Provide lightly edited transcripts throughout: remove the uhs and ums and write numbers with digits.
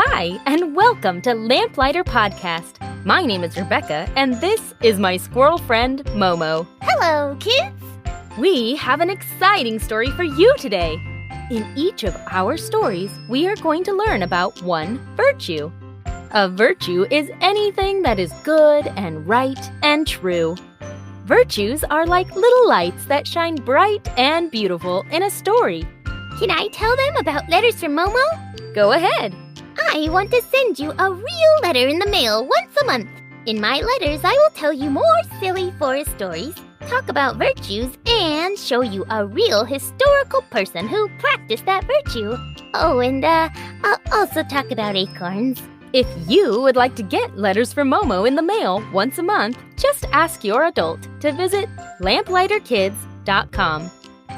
Hi, and welcome to Lamplighter Podcast. My name is Rebecca, and this is my squirrel friend, Momo. Hello, kids! We have an exciting story for you today. In each of our stories, we are going to learn about one virtue. A virtue is anything that is good and right and true. Virtues are like little lights that shine bright and beautiful in a story. Can I tell them about letters from Momo? Go ahead. I want to send you a real letter in the mail once a month. In my letters, I will tell you more silly forest stories, talk about virtues, and show you a real historical person who practiced that virtue. Oh, and I'll also talk about acorns. If you would like to get letters from Momo in the mail once a month, just ask your adult to visit lamplighterkids.com.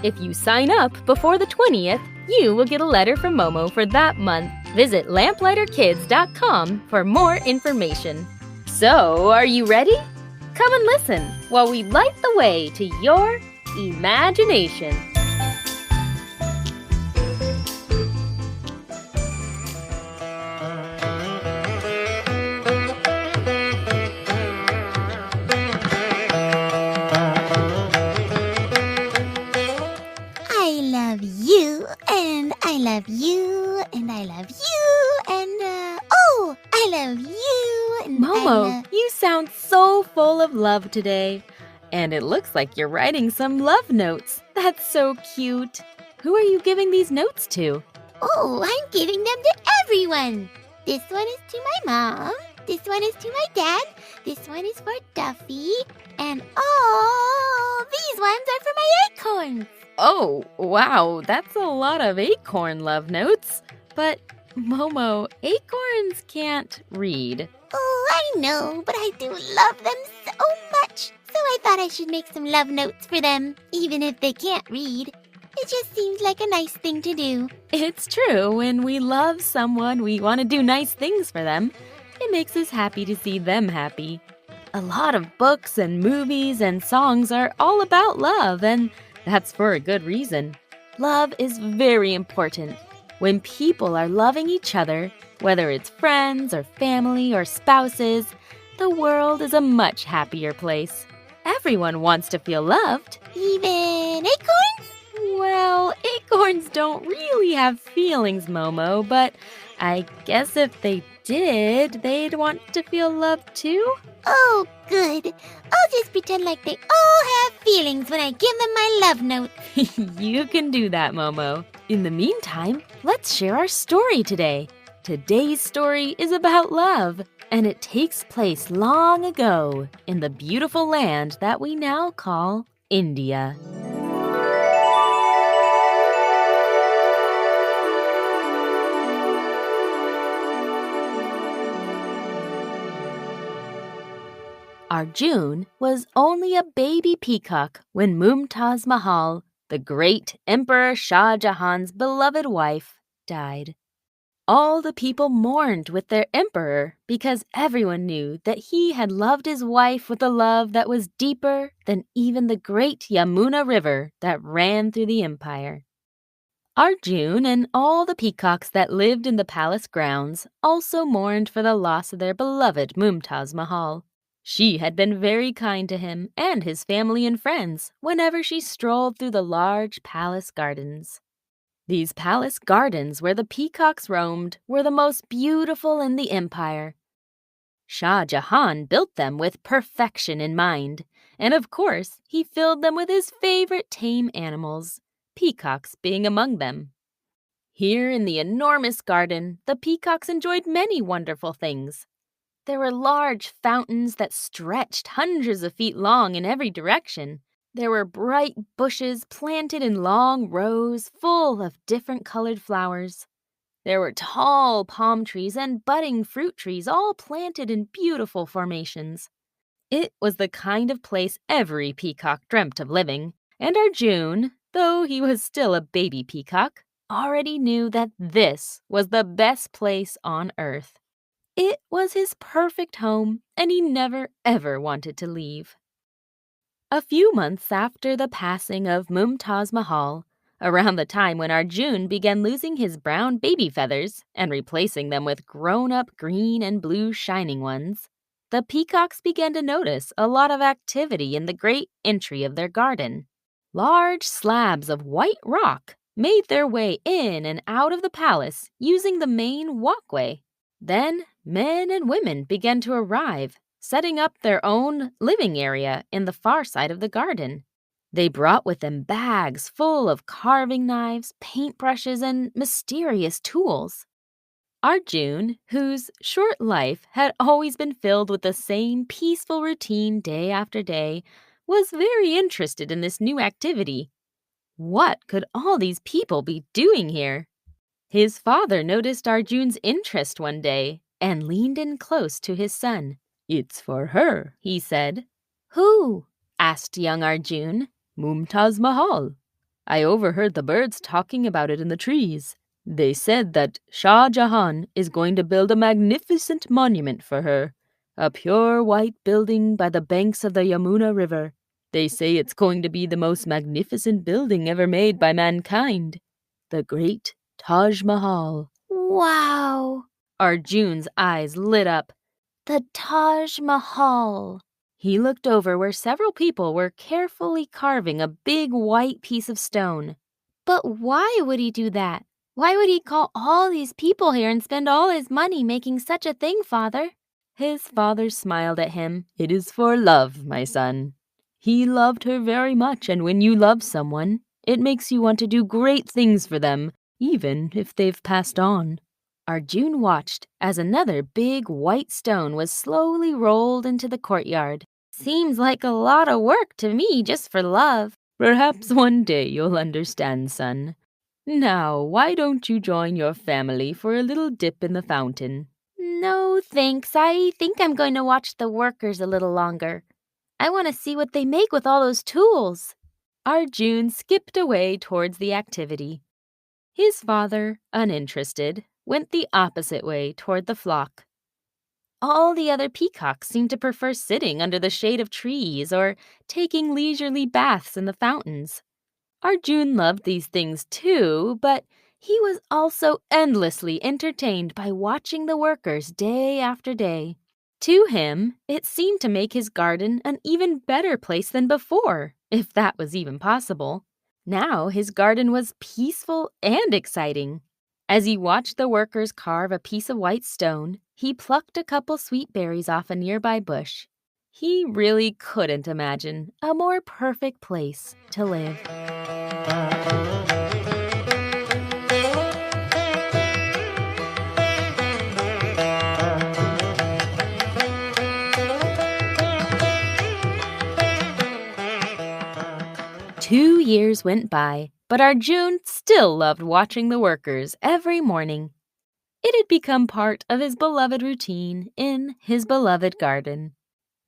If you sign up before the 20th, you will get a letter from Momo for that month. Visit lamplighterkids.com for more information. So, are you ready? Come and listen while we light the way to your imagination. I love you, and I love you, and I love you, and I love you, and Momo, you sound so full of love today. And it looks like you're writing some love notes. That's so cute. Who are you giving these notes to? Oh, I'm giving them to everyone. This one is to my mom, this one is to my dad, this one is for Duffy, and these ones are for my acorns. Oh, wow, that's a lot of acorn love notes. But, Momo, acorns can't read. Oh, I know, but I do love them so much. So I thought I should make some love notes for them, even if they can't read. It just seems like a nice thing to do. It's true, when we love someone, we want to do nice things for them. It makes us happy to see them happy. A lot of books and movies and songs are all about love, and that's for a good reason. Love is very important. When people are loving each other, whether it's friends or family or spouses, the world is a much happier place. Everyone wants to feel loved. Even acorns? Well, acorns don't really have feelings, Momo, but I guess if they did, they'd want to feel loved too? Oh, good. I'll just pretend like they all have feelings when I give them my love note. You can do that, Momo. In the meantime, let's share our story today. Today's story is about love, and it takes place long ago in the beautiful land that we now call India. Arjun was only a baby peacock when Taj Mahal, the great Emperor Shah Jahan's beloved wife, died. All the people mourned with their emperor because everyone knew that he had loved his wife with a love that was deeper than even the great Yamuna River that ran through the empire. Arjun and all the peacocks that lived in the palace grounds also mourned for the loss of their beloved Mumtaz Mahal. She had been very kind to him and his family and friends whenever she strolled through the large palace gardens. These palace gardens where the peacocks roamed were the most beautiful in the empire. Shah Jahan built them with perfection in mind, and of course he filled them with his favorite tame animals, peacocks being among them. Here in the enormous garden, the peacocks enjoyed many wonderful things. There were large fountains that stretched hundreds of feet long in every direction. There were bright bushes planted in long rows full of different colored flowers. There were tall palm trees and budding fruit trees all planted in beautiful formations. It was the kind of place every peacock dreamt of living, and Arjun, though he was still a baby peacock, already knew that this was the best place on earth. It was his perfect home, and he never, ever wanted to leave. A few months after the passing of Mumtaz Mahal, Around the time when Arjun began losing his brown baby feathers and replacing them with grown-up green and blue shining ones, the peacocks began to notice a lot of activity in the great entry of their garden. Large slabs of white rock made their way in and out of the palace using the main walkway. Then men and women began to arrive, setting up their own living area in the far side of the garden. They brought with them bags full of carving knives, paintbrushes, and mysterious tools. Arjun, whose short life had always been filled with the same peaceful routine day after day, was very interested in this new activity. What could all these people be doing here? His father noticed Arjun's interest one day and leaned in close to his son. "It's for her," he said. "Who?" asked young Arjun. "Mumtaz Mahal. I overheard the birds talking about it in the trees. They said that Shah Jahan is going to build a magnificent monument for her, a pure white building by the banks of the Yamuna River. They say it's going to be the most magnificent building ever made by mankind, the great Taj Mahal." Wow! Arjun's eyes lit up. The Taj Mahal. He looked over where several people were carefully carving a big white piece of stone. But why would he do that? Why would he call all these people here and spend all his money making such a thing, Father? His father smiled at him. "It is for love, my son. He loved her very much, and when you love someone, it makes you want to do great things for them, even if they've passed on." Arjun watched as another big white stone was slowly rolled into the courtyard. "Seems like a lot of work to me just for love." "Perhaps one day you'll understand, son. Now, why don't you join your family for a little dip in the fountain?" "No, thanks. I think I'm going to watch the workers a little longer. I want to see what they make with all those tools." Arjun skipped away towards the activity. His father, uninterested, went the opposite way toward the flock. All the other peacocks seemed to prefer sitting under the shade of trees or taking leisurely baths in the fountains. Arjun loved these things too, but he was also endlessly entertained by watching the workers day after day. To him, it seemed to make his garden an even better place than before, if that was even possible. Now his garden was peaceful and exciting. As he watched the workers carve a piece of white stone, he plucked a couple sweet berries off a nearby bush. He really couldn't imagine a more perfect place to live. 2 years went by, but Arjun still loved watching the workers every morning. It had become part of his beloved routine in his beloved garden.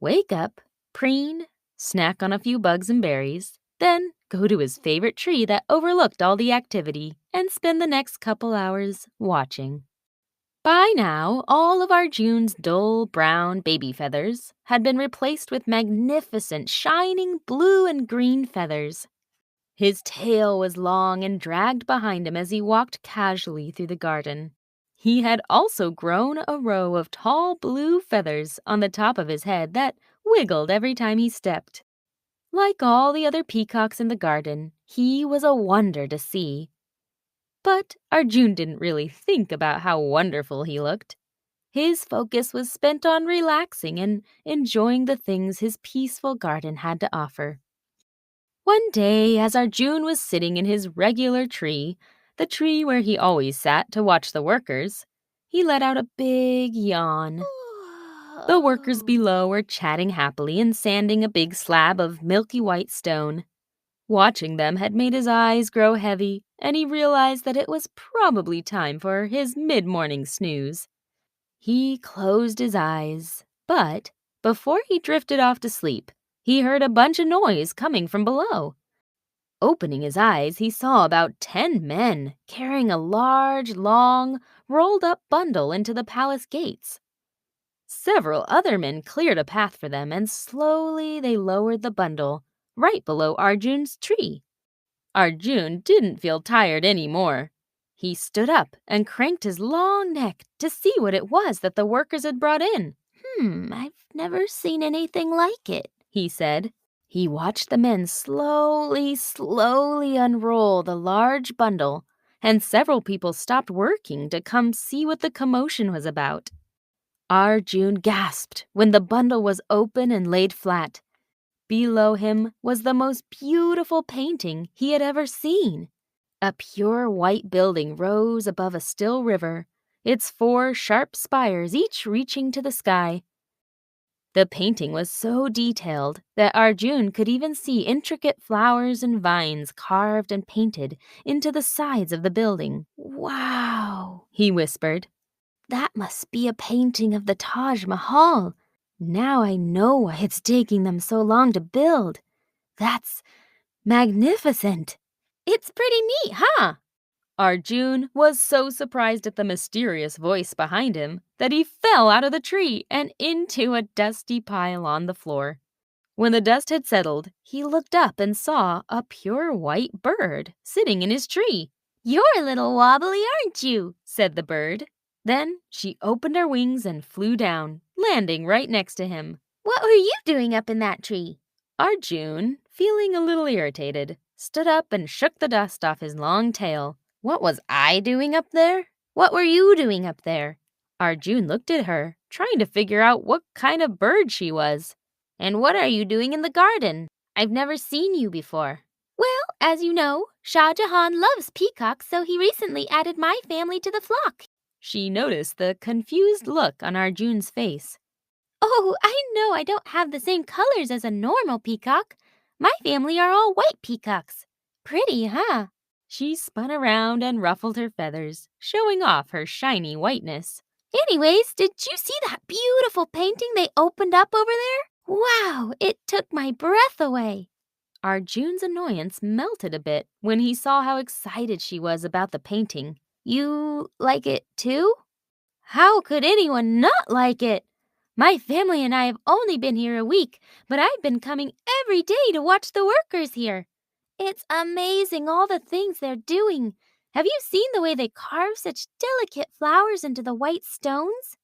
Wake up, preen, snack on a few bugs and berries, then go to his favorite tree that overlooked all the activity and spend the next couple hours watching. By now, all of Arjun's dull brown baby feathers had been replaced with magnificent shining blue and green feathers. His tail was long and dragged behind him as he walked casually through the garden. He had also grown a row of tall blue feathers on the top of his head that wiggled every time he stepped. Like all the other peacocks in the garden, he was a wonder to see. But Arjun didn't really think about how wonderful he looked. His focus was spent on relaxing and enjoying the things his peaceful garden had to offer. One day, as Arjun was sitting in his regular tree, the tree where he always sat to watch the workers, he let out a big yawn. The workers below were chatting happily and sanding a big slab of milky white stone. Watching them had made his eyes grow heavy, and he realized that it was probably time for his mid-morning snooze. He closed his eyes, but before he drifted off to sleep, he heard a bunch of noise coming from below. Opening his eyes, he saw about 10 men carrying a large, long, rolled-up bundle into the palace gates. Several other men cleared a path for them, and slowly they lowered the bundle right below Arjun's tree. Arjun didn't feel tired anymore. He stood up and cranked his long neck to see what it was that the workers had brought in. I've never seen anything like it, He said. He watched the men slowly unroll the large bundle, and several people stopped working to come see what the commotion was about. Arjun gasped when the bundle was open and laid flat. Below him was the most beautiful painting he had ever seen. A pure white building rose above a still river, its 4 sharp spires each reaching to the sky. The painting was so detailed that Arjun could even see intricate flowers and vines carved and painted into the sides of the building. Wow, He whispered. that must be a painting of the Taj Mahal. Now I know why it's taking them so long to build. That's magnificent. It's pretty neat, huh? Arjun was so surprised at the mysterious voice behind him that he fell out of the tree and into a dusty pile on the floor. When the dust had settled, he looked up and saw a pure white bird sitting in his tree. "You're a little wobbly, aren't you?" said the bird. Then she opened her wings and flew down, landing right next to him. "What were you doing up in that tree?" Arjun, feeling a little irritated, stood up and shook the dust off his long tail. What was I doing up there? "What were you doing up there?" Arjun looked at her, trying to figure out what kind of bird she was. "And what are you doing in the garden? I've never seen you before." "Well, as you know, Shah Jahan loves peacocks, so he recently added my family to the flock." She noticed the confused look on Arjun's face. "Oh, I know I don't have the same colors as a normal peacock. My family are all white peacocks. Pretty, huh?" She spun around and ruffled her feathers, showing off her shiny whiteness. "Anyways, did you see that beautiful painting they opened up over there? Wow, it took my breath away." Arjun's annoyance melted a bit when he saw how excited she was about the painting. "You like it too?" "How could anyone not like it? My family and I have only been here a week, but I've been coming every day to watch the workers here. It's amazing all the things they're doing. Have you seen the way they carve such delicate flowers into the white stones?"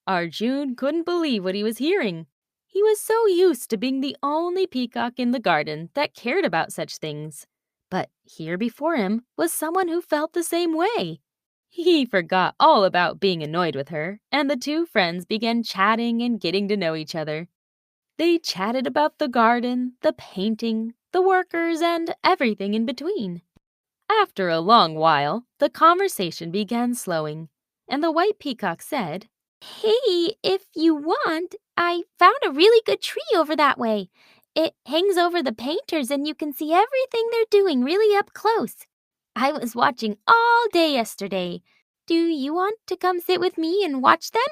Arjun couldn't believe what he was hearing. He was so used to being the only peacock in the garden that cared about such things. But here before him was someone who felt the same way. He forgot all about being annoyed with her, and the two friends began chatting and getting to know each other. They chatted about the garden, the painting, the workers, and everything in between. After a long while, the conversation began slowing, and the white peacock said, "Hey, if you want, I found a really good tree over that way. It hangs over the painters and you can see everything they're doing really up close. I was watching all day yesterday. Do you want to come sit with me and watch them?"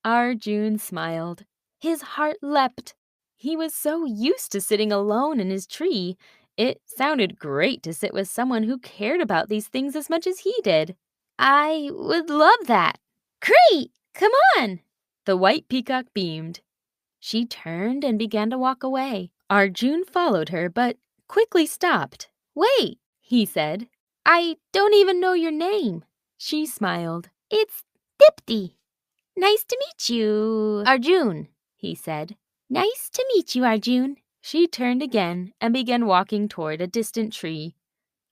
Arjun smiled. His heart leapt. He was so used to sitting alone in his tree. It sounded great to sit with someone who cared about these things as much as he did. "I would love that." "Great! Come on!" The white peacock beamed. She turned and began to walk away. Arjun followed her, but quickly stopped. "Wait," he said. "I don't even know your name." She smiled. "It's Dipti. Nice to meet you, Arjun," he said. "Nice to meet you, Arjun." She turned again and began walking toward a distant tree.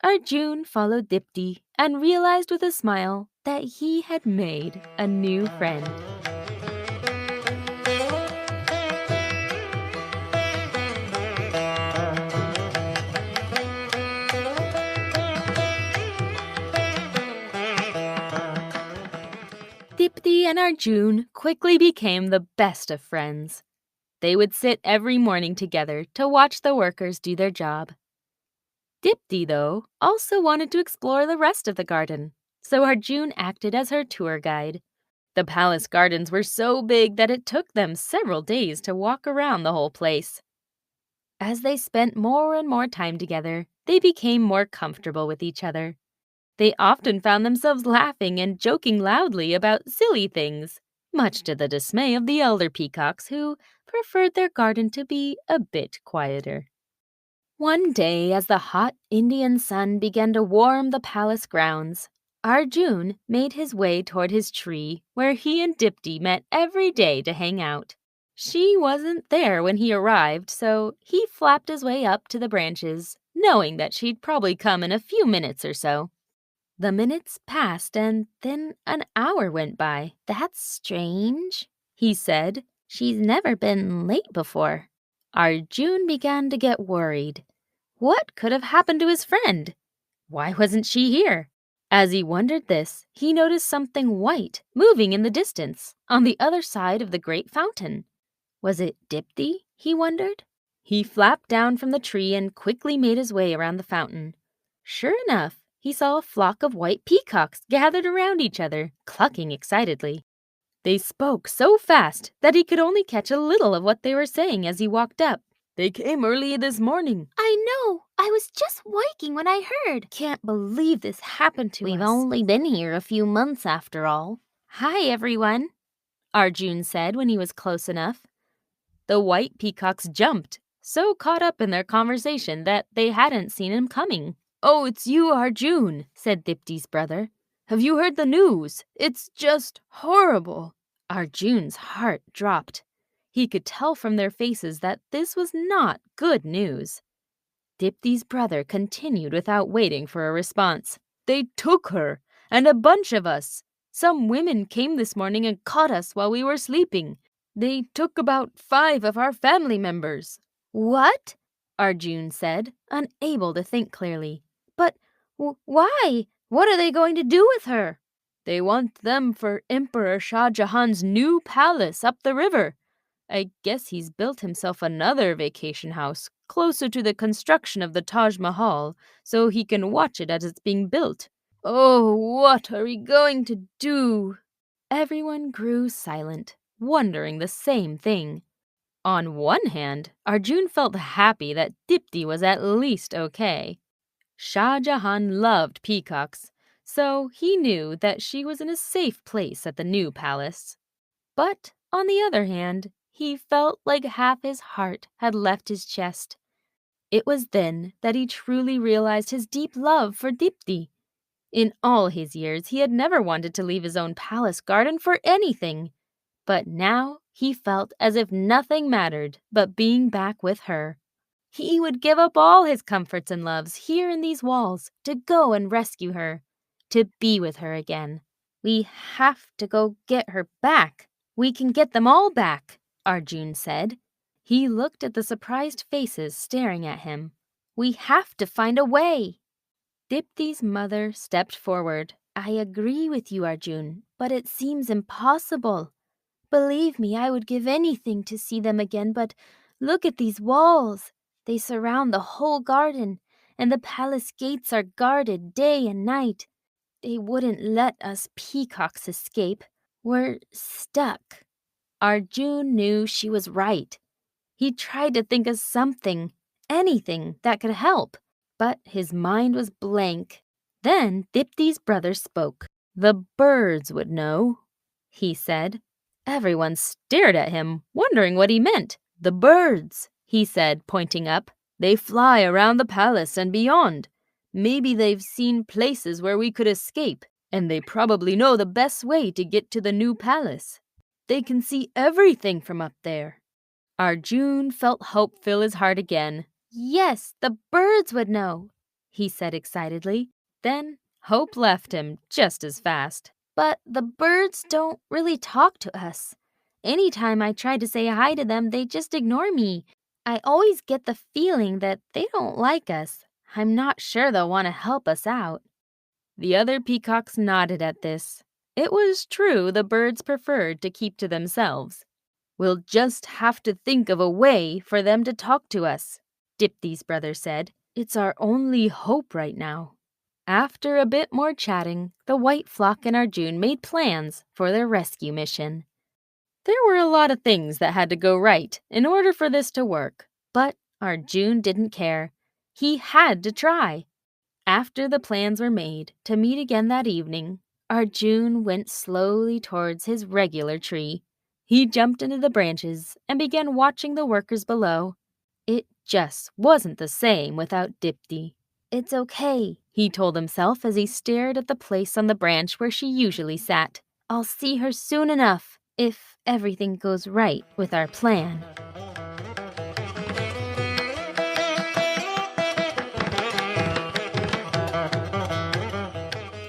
Arjun followed Dipti and realized with a smile that he had made a new friend. Dipti and Arjun quickly became the best of friends. They would sit every morning together to watch the workers do their job. Dipti, though, also wanted to explore the rest of the garden, so Arjun acted as her tour guide. The palace gardens were so big that it took them several days to walk around the whole place. As they spent more and more time together, they became more comfortable with each other. They often found themselves laughing and joking loudly about silly things, much to the dismay of the elder peacocks who preferred their garden to be a bit quieter. One day, as the hot Indian sun began to warm the palace grounds, Arjun made his way toward his tree where he and Dipti met every day to hang out. She wasn't there when he arrived, so he flapped his way up to the branches, knowing that she'd probably come in a few minutes or so. The minutes passed and then an hour went by. That's strange, he said. She's never been late before. Arjun began to get worried. What could have happened to his friend? Why wasn't she here? As he wondered this, he noticed something white moving in the distance on the other side of the great fountain. Was it Dipti? He wondered. He flapped down from the tree and quickly made his way around the fountain. Sure enough, he saw a flock of white peacocks gathered around each other, clucking excitedly. They spoke so fast that he could only catch a little of what they were saying as he walked up. They came early this morning. I know. I was just waking when I heard. Can't believe this happened to us. We've only been here a few months after all. Hi, everyone, Arjun said when he was close enough. The white peacocks jumped, so caught up in their conversation that they hadn't seen him coming. Oh, it's you, Arjun, said Dipti's brother. Have you heard the news? It's just horrible. Arjun's heart dropped. He could tell from their faces that this was not good news. Dipti's brother continued without waiting for a response. They took her, and a bunch of us. Some women came this morning and caught us while we were sleeping. They took about 5 of our family members. What? Arjun said, unable to think clearly. But why? What are they going to do with her? They want them for Emperor Shah Jahan's new palace up the river. I guess he's built himself another vacation house closer to the construction of the Taj Mahal so he can watch it as it's being built. Oh, what are we going to do? Everyone grew silent, wondering the same thing. On one hand, Arjun felt happy that Dipti was at least okay. Shah Jahan loved peacocks, so he knew that she was in a safe place at the new palace. But on the other hand, he felt like half his heart had left his chest. It was then that he truly realized his deep love for Dipti. In all his years, he had never wanted to leave his own palace garden for anything. But now he felt as if nothing mattered but being back with her. He would give up all his comforts and loves here in these walls to go and rescue her, to be with her again. We have to go get her back. We can get them all back, Arjun said. He looked at the surprised faces staring at him. We have to find a way. Dipti's mother stepped forward. I agree with you, Arjun, but it seems impossible. Believe me, I would give anything to see them again, but look at these walls. They surround the whole garden, and the palace gates are guarded day and night. They wouldn't let us peacocks escape. We're stuck. Arjun knew she was right. He tried to think of something, anything that could help, but his mind was blank. Then Dipti's brother spoke. The birds would know, he said. Everyone stared at him, wondering what he meant. The birds, he said, pointing up. They fly around the palace and beyond. Maybe they've seen places where we could escape, and they probably know the best way to get to the new palace. They can see everything from up there. Arjun felt hope fill his heart again. Yes, the birds would know, he said excitedly. Then hope left him just as fast. But the birds don't really talk to us. Anytime I try to say hi to them, they just ignore me. I always get the feeling that they don't like us. I'm not sure they'll want to help us out. The other peacocks nodded at this. It was true the birds preferred to keep to themselves. We'll just have to think of a way for them to talk to us, Dipti's brother said. It's our only hope right now. After a bit more chatting, the white flock and Arjun made plans for their rescue mission. There were a lot of things that had to go right in order for this to work, but Arjun didn't care. He had to try. After the plans were made to meet again that evening, Arjun went slowly towards his regular tree. He jumped into the branches and began watching the workers below. It just wasn't the same without Dipti. It's okay, he told himself as he stared at the place on the branch where she usually sat. I'll see her soon enough, if everything goes right with our plan.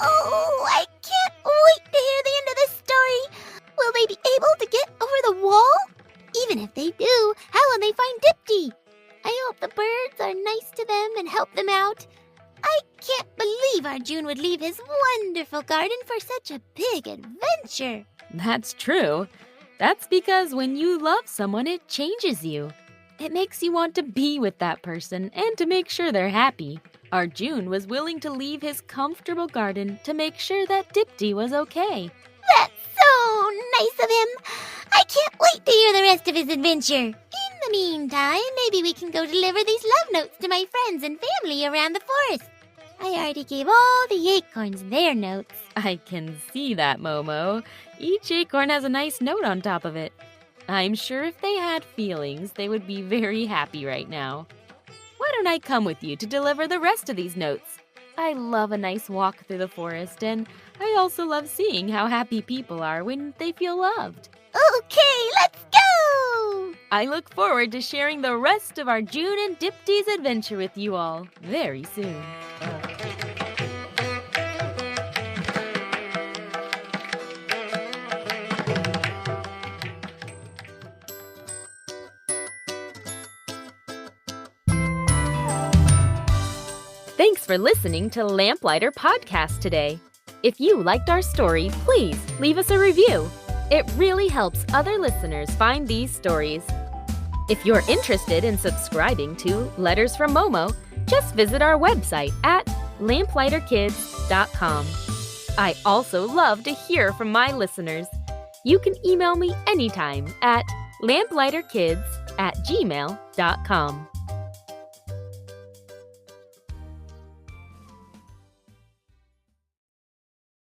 Oh, I can't wait to hear the end of this story. Will they be able to get over the wall? Even if they do, how will they find Dipti? I hope the birds are nice to them and help them out. I can't believe Arjun would leave his wonderful garden for such a big adventure. That's true. That's because when you love someone, it changes you. It makes you want to be with that person and to make sure they're happy. Arjun was willing to leave his comfortable garden to make sure that Dipti was okay. That's so nice of him. I can't wait to hear the rest of his adventure. In the meantime, maybe we can go deliver these love notes to my friends and family around the forest. I already gave all the acorns their notes. I can see that, Momo. Each acorn has a nice note on top of it. I'm sure if they had feelings, they would be very happy right now. Why don't I come with you to deliver the rest of these notes? I love a nice walk through the forest, and I also love seeing how happy people are when they feel loved. Okay, let's go! I look forward to sharing the rest of Arjun and Dipti's adventure with you all very soon. Thanks for listening to Lamplighter Podcast today. If you liked our story, please leave us a review. It really helps other listeners find these stories. If you're interested in subscribing to Letters from Momo, just visit our website at lamplighterkids.com. I also love to hear from my listeners. You can email me anytime at lamplighterkids@gmail.com.